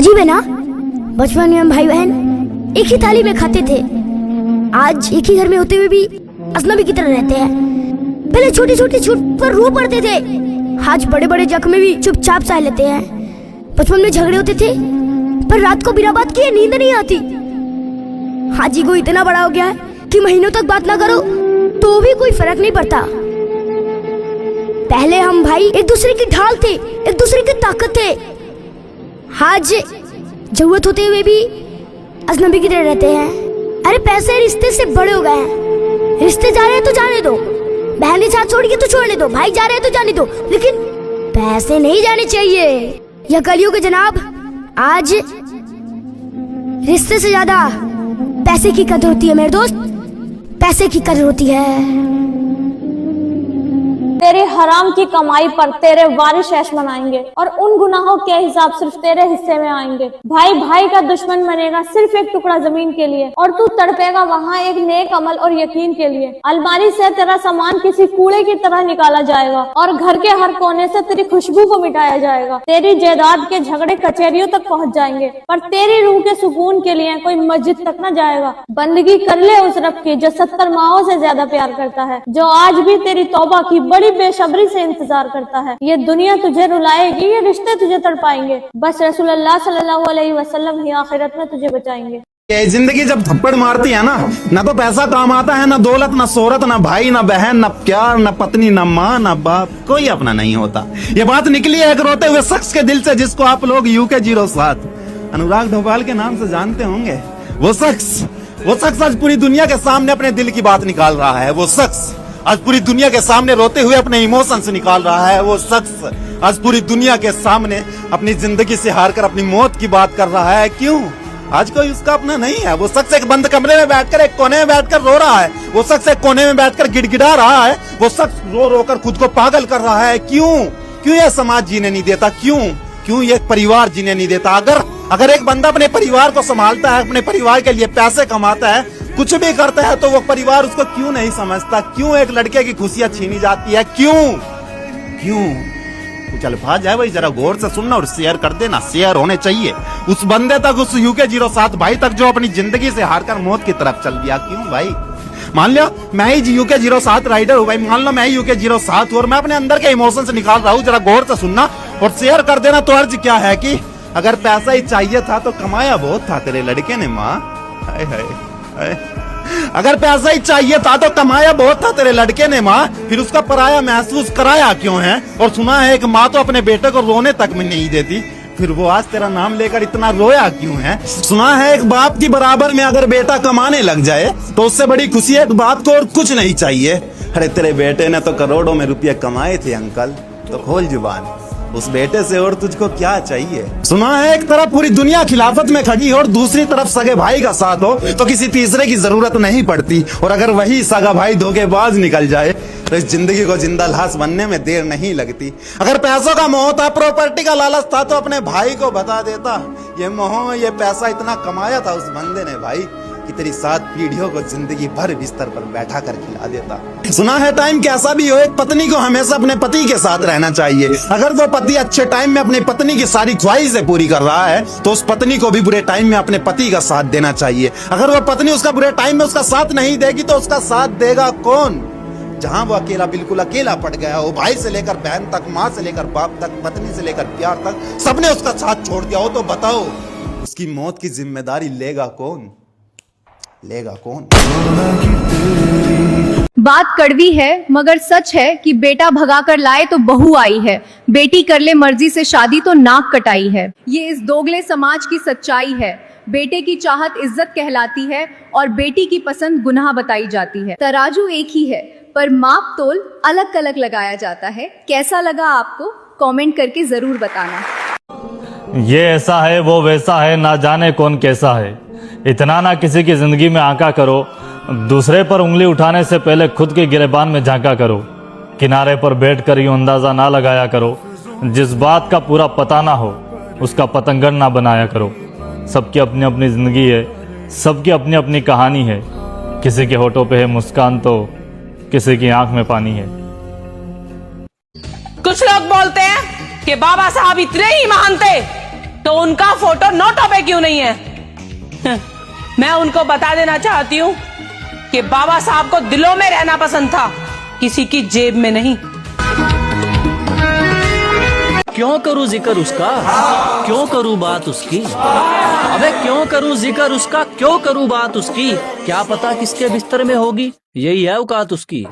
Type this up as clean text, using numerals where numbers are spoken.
अजीब है ना, बचपन में हम भाई बहन एक ही थाली में खाते थे, आज एक ही घर में होते हुए भी अजनबी की तरह रहते हैं। पहले छोटी छोटी छूट पर रो पड़ते थे, आज बड़े बड़े जख्म में भी चुपचाप सह लेते हैं। बचपन में झगड़े होते थे पर रात को बिना बात किए नींद नहीं आती। आज ईगो इतना बड़ा हो गया है कि महीनों तक बात ना करो तो भी कोई फर्क नहीं पड़ता। पहले हम भाई एक दूसरे की ढाल थे, एक दूसरे की ताकत थे। आज जरूरत होते हुए भी अजनबी की तरह रहते हैं। अरे पैसे रिश्ते से बड़े हो गए हैं। रिश्ते जा रहे हैं तो जाने दो, बहन साथ छोड़ के तो छोड़ने दो, भाई जा रहे हैं तो जाने दो, लेकिन पैसे नहीं जाने चाहिए। यह कलयुग है जनाब। आज रिश्ते से ज्यादा पैसे की कदर होती है मेरे दोस्त, पैसे की कदर होती है। तेरे हराम की कमाई पर तेरे वारिस ऐश मनाएंगे और उन गुनाहों के हिसाब सिर्फ तेरे हिस्से में आएंगे। भाई भाई का दुश्मन बनेगा सिर्फ एक टुकड़ा जमीन के लिए, और तू तड़पेगा वहाँ एक नेक अमल और यकीन के लिए। अलमारी से तेरा सामान किसी कूड़े की तरह निकाला जाएगा और घर के हर कोने से तेरी खुशबू को मिटाया जाएगा। तेरी जायदाद के झगड़े कचहरियों तक पहुँच जाएंगे, पर तेरी रूह के सुकून के लिए कोई मस्जिद तक न जाएगा। बंदगी कर ले उस रब की जो 70 माओं से ज्यादा प्यार करता है, जो आज भी तेरी तौबा की बड़ी बेसब्री से इंतजार करता है। ये दुनिया तुझे रुलाएगी, ये रिश्ते तुझे तड़पाएंगे, बस रसूलुल्लाह सल्लल्लाहु अलैहि वसल्लम ही आखिरत में तुझे बचाएंगे। ये जिंदगी जब थप्पड़ मारती है ना तो पैसा काम आता है, ना दौलत, ना शोहरत, ना भाई, ना बहन, ना प्यार, ना पत्नी, ना माँ, ना बाप, कोई अपना नहीं होता। ये बात निकली है एक रोते हुए शख्स के दिल से, जिसको आप लोग UK07 अनुराग ढोभाल के नाम से जानते होंगे। वो शख्स आज पूरी दुनिया के सामने अपने दिल की बात निकाल रहा है। वो शख्स आज पूरी दुनिया के सामने रोते हुए अपने इमोशंस निकाल रहा है। वो शख्स आज पूरी दुनिया के सामने अपनी जिंदगी से हारकर अपनी मौत की बात कर रहा है। क्यों? आज कोई उसका अपना नहीं है। वो शख्स एक बंद कमरे में बैठकर, एक कोने में बैठकर रो रहा है। वो शख्स एक कोने में बैठकर गिड़गिड़ा रहा है। वो शख्स रो रो कर खुद को पागल कर रहा है। क्यों यह समाज जीने नहीं देता? क्यों ये परिवार जीने नहीं देता? अगर एक बंदा अपने परिवार को संभालता है, अपने परिवार के लिए पैसे कमाता है, कुछ भी करता है, तो वो परिवार उसको क्यों नहीं समझता? क्यों एक लड़के की खुशियां छीनी जाती है? क्यों? कुछ अल्फाज है भाई, जरा गौर से सुनना और शेयर कर देना। शेयर होने चाहिए उस बंदे तक, उस UK07 भाई तक जो अपनी जिंदगी से हारकर मौत की तरफ चल दिया। क्यों भाई? मान लो मैं ही UK07 राइडर हूँ भाई, मान लो मैं ही UK07 और मैं अपने अंदर के इमोशन से निकाल रहा हूँ। जरा गौर से सुनना और शेयर कर देना। तो अर्ज क्या है कि अगर पैसा ही चाहिए था तो कमाया बहुत था तेरे लड़के ने माँ। हाय हाय, अगर पैसा ही चाहिए था तो कमाया बहुत था तेरे लड़के ने माँ, फिर उसका पराया महसूस कराया क्यों है? और सुना है एक माँ तो अपने बेटे को रोने तक में नहीं देती, फिर वो आज तेरा नाम लेकर इतना रोया क्यों है? सुना है एक बाप की बराबर में अगर बेटा कमाने लग जाए तो उससे बड़ी खुशी एक बाप को और कुछ नहीं चाहिए। अरे तेरे बेटे ने तो करोड़ों में रुपये कमाए थे अंकल, तो खोल जुबान, उस बेटे से और तुझको क्या चाहिए? सुना है एक तरफ पूरी दुनिया खिलाफत में खड़ी हो और दूसरी तरफ सगे भाई का साथ हो तो किसी तीसरे की जरूरत नहीं पड़ती, और अगर वही सगा भाई धोखेबाज निकल जाए तो इस जिंदगी को जिंदा लाश बनने में देर नहीं लगती। अगर पैसों का मोह था, प्रॉपर्टी का लालच था, तो अपने भाई को बता देता ये मोह, ये पैसा इतना कमाया था उस बंदे ने भाई कि तेरी 7 पीढ़ियों को जिंदगी भर बिस्तर पर बैठा कर खिला देता। सुना है टाइम कैसा भी हो, एक पत्नी को हमेशा अपने पति के साथ रहना चाहिए। अगर वो पति अच्छे टाइम में अपनी पत्नी की सारी ख्वाहिशें पूरी कर रहा है तो उस पत्नी को भी बुरे टाइम में अपने पति का साथ देना चाहिए। अगर वो पत्नी उसका बुरे टाइम में उसका साथ नहीं देगी तो उसका साथ देगा कौन? जहां वो अकेला, बिल्कुल अकेला पड़ गया हो, भाई से लेकर बहन तक, माँ से लेकर बाप तक, पत्नी से लेकर प्यार तक, सबने उसका साथ छोड़ दिया हो, तो बताओ उसकी मौत की जिम्मेदारी लेगा कौन? बात कड़वी है मगर सच है कि बेटा भगा कर लाए तो बहू आई है, बेटी कर ले मर्जी से शादी तो नाक कटाई है। ये इस दोगले समाज की सच्चाई है। बेटे की चाहत इज्जत कहलाती है और बेटी की पसंद गुनाह बताई जाती है। तराजू एक ही है पर माप तोल अलग अलग लगाया जाता है। कैसा लगा आपको? कमेंट करके जरूर बताना। ये ऐसा है वो वैसा है, ना जाने कौन कैसा है। इतना ना किसी की जिंदगी में आंका करो, दूसरे पर उंगली उठाने से पहले खुद के गिरेबान में झांका करो। किनारे पर बैठकर यूं अंदाजा ना लगाया करो, जिस बात का पूरा पता ना हो उसका पतंगड़ ना बनाया करो। सबकी अपनी अपनी जिंदगी है, सबकी अपनी अपनी कहानी है। किसी के होठों पे है मुस्कान तो किसी की आंख में पानी है। कुछ लोग बोलते हैं कि बाबा साहब इतने ही महान थे तो उनका फोटो नोटों पे क्यों नहीं है? मैं उनको बता देना चाहती हूँ कि बाबा साहब को दिलों में रहना पसंद था, किसी की जेब में नहीं। क्यों करूं जिक्र उसका, क्यों करूं बात उसकी, अबे क्यों करूं जिक्र उसका, क्यों करूं बात उसकी, क्या पता किसके बिस्तर में होगी, यही है औकात उसकी।